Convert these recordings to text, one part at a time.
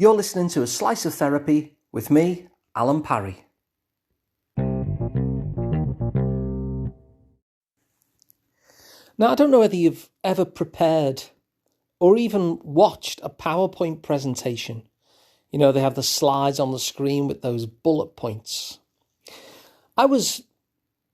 You're listening to A Slice of Therapy with me, Alun Parry. Now, I don't know whether you've ever prepared or even watched a PowerPoint presentation. You know, they have the slides on the screen with those bullet points. I was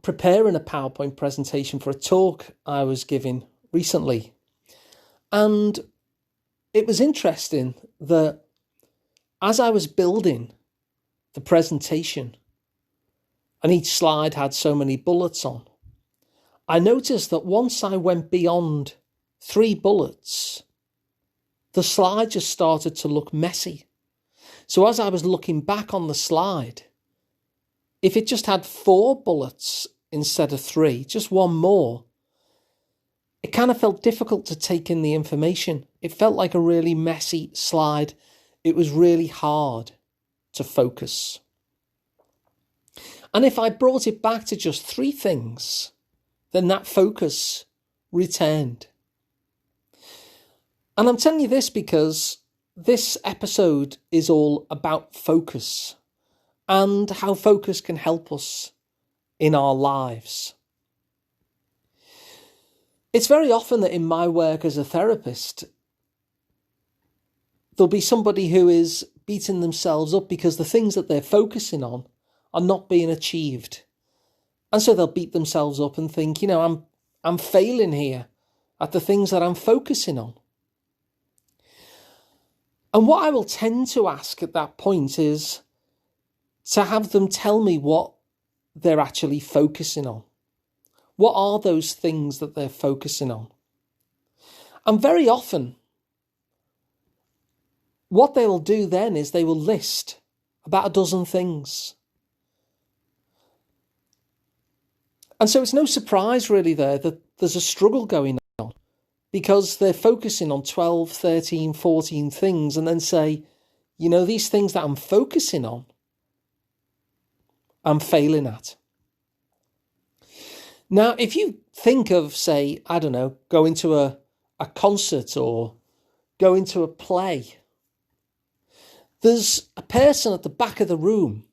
preparing a PowerPoint presentation for a talk I was giving recently. And it was interesting that as I was building the presentation, and each slide had so many bullets on, I noticed that once I went beyond 3 bullets, the slide just started to look messy. So as I was looking back on the slide, if it just had 4 bullets instead of 3, just one more, it kind of felt difficult to take in the information. It felt like a really messy slide. It was really hard to focus. And if I brought it back to just 3 things, then that focus returned. And I'm telling you this because this episode is all about focus and how focus can help us in our lives. It's very often that in my work as a therapist, there'll be somebody who is beating themselves up because the things that they're focusing on are not being achieved. And so they'll beat themselves up and think, I'm failing here at the things that I'm focusing on. And what I will tend to ask at that point is to have them tell me what they're actually focusing on. What are those things that they're focusing on? And very often, what they will do then is they will list about a dozen things. And so it's no surprise really there that there's a struggle going on because they're focusing on 12, 13, 14 things and then say, these things that I'm focusing on, I'm failing at. Now, if you think of, say, going to a concert or going to a play, there's a person at the back of the room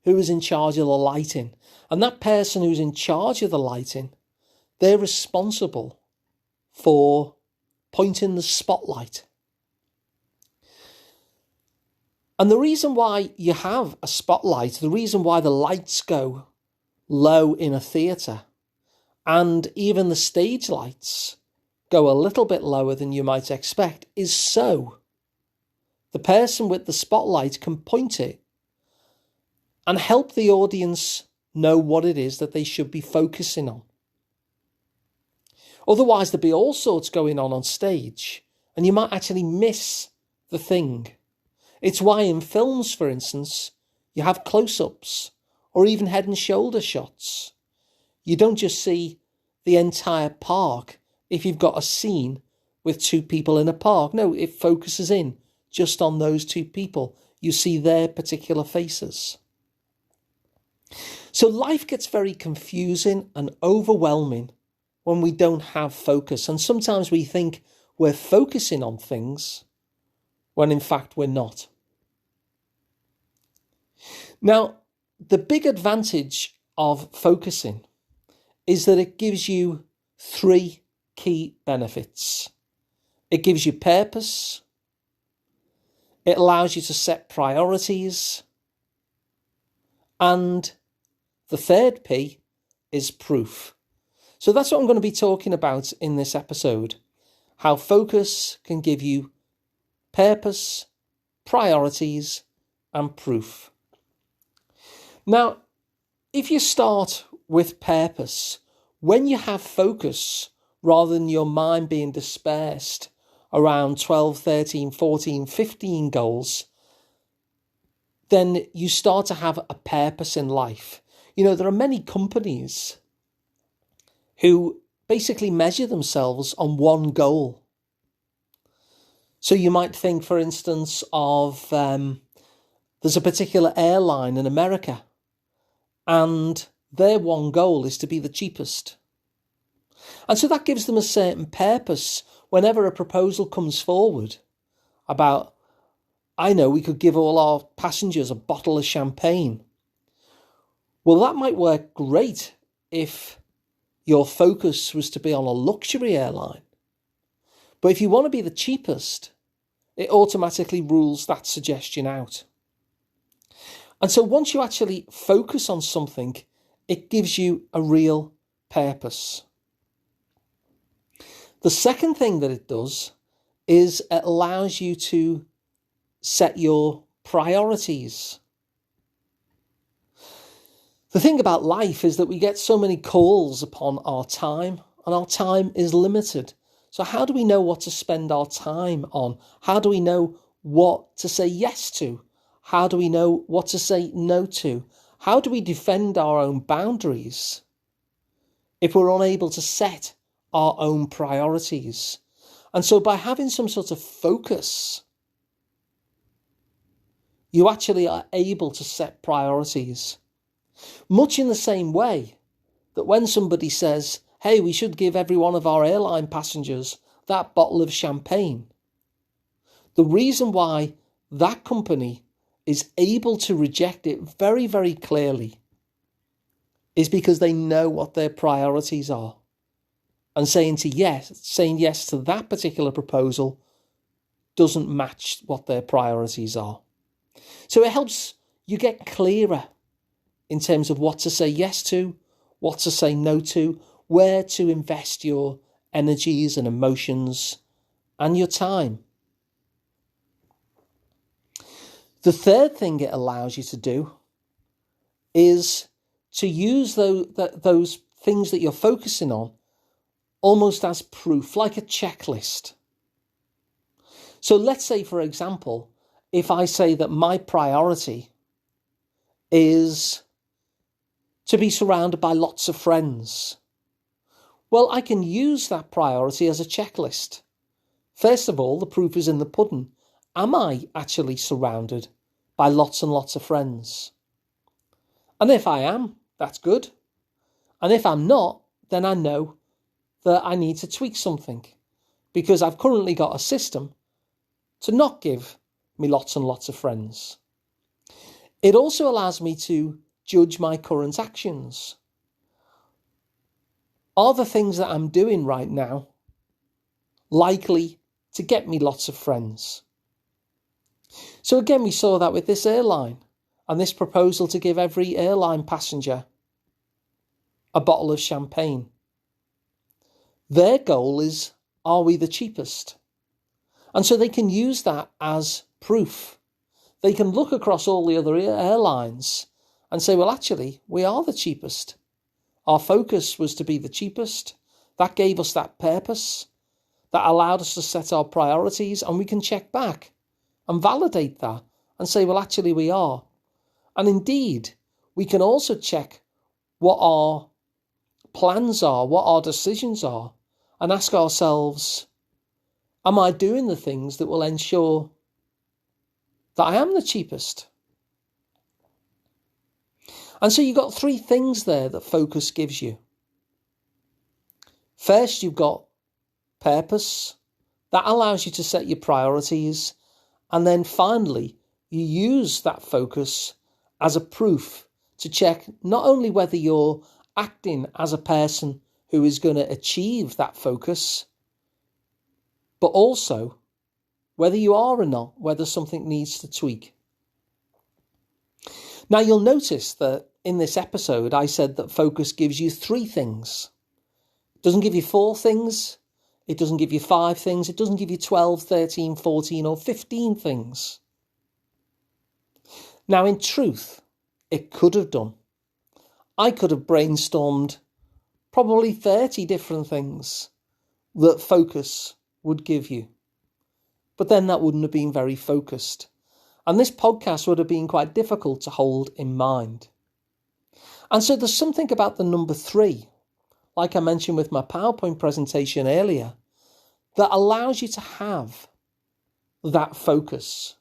who is in charge of the lighting. And that person who's in charge of the lighting, they're responsible for pointing the spotlight. And the reason why you have a spotlight, the reason why the lights go low in a theatre, and even the stage lights go a little bit lower than you might expect, is so the person with the spotlight can point it and help the audience know what it is that they should be focusing on. Otherwise, there'd be all sorts going on stage, and you might actually miss the thing. It's why in films, for instance, you have close-ups or even head and shoulder shots. You don't just see the entire park if you've got a scene with 2 people in a park. No, it focuses in just on those 2 people. You see their particular faces. So life gets very confusing and overwhelming when we don't have focus. And sometimes we think we're focusing on things when in fact we're not. Now, the big advantage of focusing is that it gives you 3 key benefits. It gives you purpose. It allows you to set priorities. And the third P is proof. So that's what I'm going to be talking about in this episode. How focus can give you purpose, priorities, and proof. Now, if you start with purpose, when you have focus, rather than your mind being dispersed around 12, 13, 14, 15 goals, then you start to have a purpose in life. There are many companies who basically measure themselves on one goal. So you might think, for instance, of there's a particular airline in America, and their one goal is to be the cheapest. And so that gives them a certain purpose whenever a proposal comes forward about I know we could give all our passengers a bottle of champagne. Well, that might work great if your focus was to be on a luxury airline. But if you want to be the cheapest, it automatically rules that suggestion out. And so once you actually focus on something, it gives you a real purpose. The second thing that it does is it allows you to set your priorities. The thing about life is that we get so many calls upon our time, and our time is limited. So how do we know what to spend our time on? How do we know what to say yes to? How do we know what to say no to? How do we defend our own boundaries if we're unable to set our own priorities? And so by having some sort of focus, you actually are able to set priorities. Much in the same way that when somebody says, hey, we should give every one of our airline passengers that bottle of champagne, the reason why that company is able to reject it very, very clearly is because they know what their priorities are. And saying yes to that particular proposal doesn't match what their priorities are. So it helps you get clearer in terms of what to say yes to, what to say no to, where to invest your energies and emotions and your time. The third thing it allows you to do is to use those things that you're focusing on almost as proof, like a checklist. So let's say, for example, if I say that my priority is to be surrounded by lots of friends, well, I can use that priority as a checklist. First of all, the proof is in the pudding. Am I actually surrounded by lots and lots of friends? And if I am, that's good. And if I'm not, then I know that I need to tweak something, because I've currently got a system to not give me lots and lots of friends. It also allows me to judge my current actions. Are the things that I'm doing right now likely to get me lots of friends? So again, we saw that with this airline and this proposal to give every airline passenger a bottle of champagne. Their goal is, are we the cheapest? And so they can use that as proof. They can look across all the other airlines and say, well, actually, we are the cheapest. Our focus was to be the cheapest. That gave us that purpose. That allowed us to set our priorities, and we can check back and validate that and say, well, actually, we are. And indeed, we can also check what our plans are, what our decisions are, and ask ourselves, am I doing the things that will ensure that I am the cheapest? And so you've got three things there that focus gives you. First, you've got purpose. That allows you to set your priorities. And then finally, you use that focus as a proof to check not only whether you're acting as a person who is going to achieve that focus, but also whether you are or not, whether something needs to tweak. Now, you'll notice that in this episode, I said that focus gives you three things. It doesn't give you four things. It doesn't give you five things. It doesn't give you 12, 13, 14, or 15 things. Now, in truth, it could have done. I could have brainstormed probably 30 different things that focus would give you. But then that wouldn't have been very focused. And this podcast would have been quite difficult to hold in mind. And so there's something about the number 3, like I mentioned with my PowerPoint presentation earlier, that allows you to have that focus.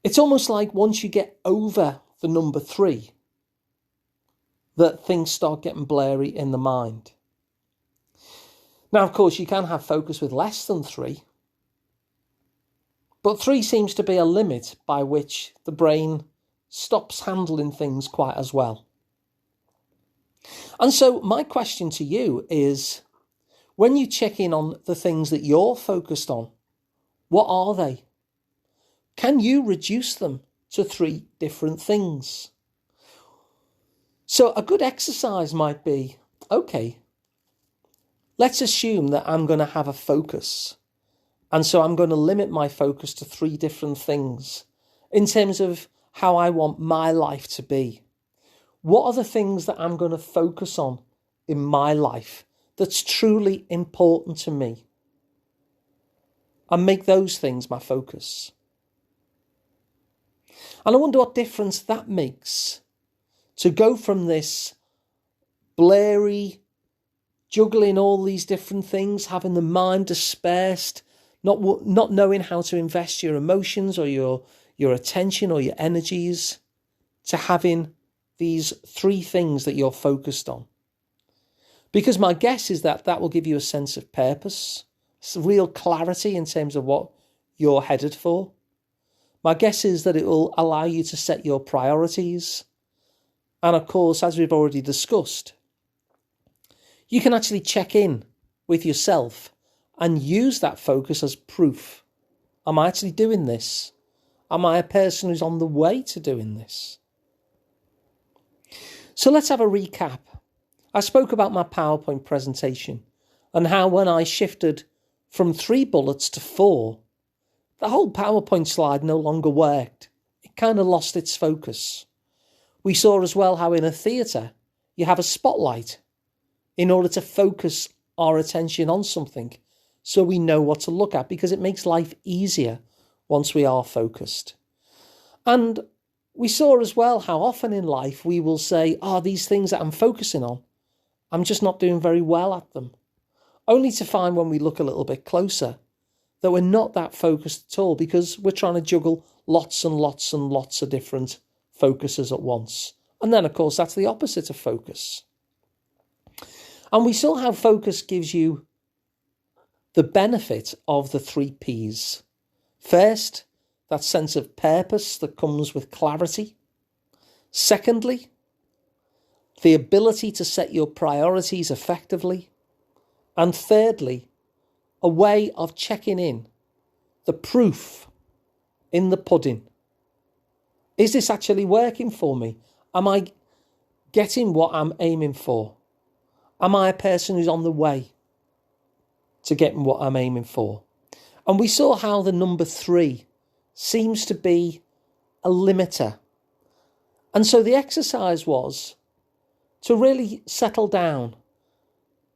It's almost like once you get over the number 3, that things start getting blurry in the mind. Now, of course, you can have focus with less than 3. But 3 seems to be a limit by which the brain stops handling things quite as well. And so my question to you is, when you check in on the things that you're focused on, what are they? Can you reduce them to 3 different things? So a good exercise might be, okay, let's assume that I'm going to have a focus. And so I'm going to limit my focus to 3 different things in terms of how I want my life to be. What are the things that I'm going to focus on in my life that's truly important to me? And make those things my focus. And I wonder what difference that makes to go from this blurry, juggling all these different things, having the mind dispersed, not knowing how to invest your emotions or your attention or your energies, to having these 3 things that you're focused on. Because my guess is that will give you a sense of purpose, real clarity in terms of what you're headed for. My guess is that it will allow you to set your priorities. And of course, as we've already discussed, you can actually check in with yourself and use that focus as proof. Am I actually doing this? Am I a person who's on the way to doing this? So let's have a recap. I spoke about my PowerPoint presentation and how when I shifted from 3 bullets to 4, the whole PowerPoint slide no longer worked. It kind of lost its focus. We saw as well how in a theatre you have a spotlight in order to focus our attention on something so we know what to look at, because it makes life easier once we are focused. And we saw as well how often in life we will say, these things that I'm focusing on, I'm just not doing very well at them. Only to find when we look a little bit closer that we're not that focused at all, because we're trying to juggle lots and lots and lots of different focuses at once. And then, of course, that's the opposite of focus. And we saw how focus gives you the benefit of the 3 Ps. First, that sense of purpose that comes with clarity. Secondly, the ability to set your priorities effectively. And thirdly, a way of checking in, the proof in the pudding. Is this actually working for me? Am I getting what I'm aiming for? Am I a person who's on the way to getting what I'm aiming for? And we saw how the number 3 seems to be a limiter. And so the exercise was to really settle down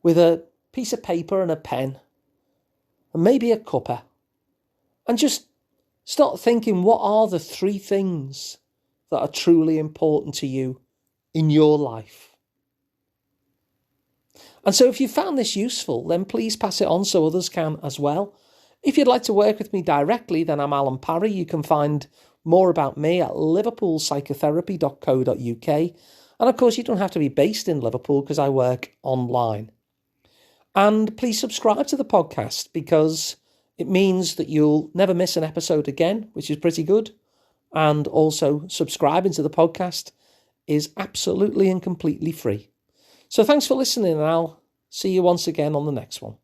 with a piece of paper and a pen and maybe a cuppa and just start thinking, what are the 3 things that are truly important to you in your life? And so if you found this useful, then please pass it on so others can as well. If you'd like to work with me directly, then I'm Alun Parry. You can find more about me at liverpoolpsychotherapy.co.uk. And of course, you don't have to be based in Liverpool because I work online. And please subscribe to the podcast, because it means that you'll never miss an episode again, which is pretty good. And also subscribing to the podcast is absolutely and completely free. So thanks for listening, and I'll see you once again on the next one.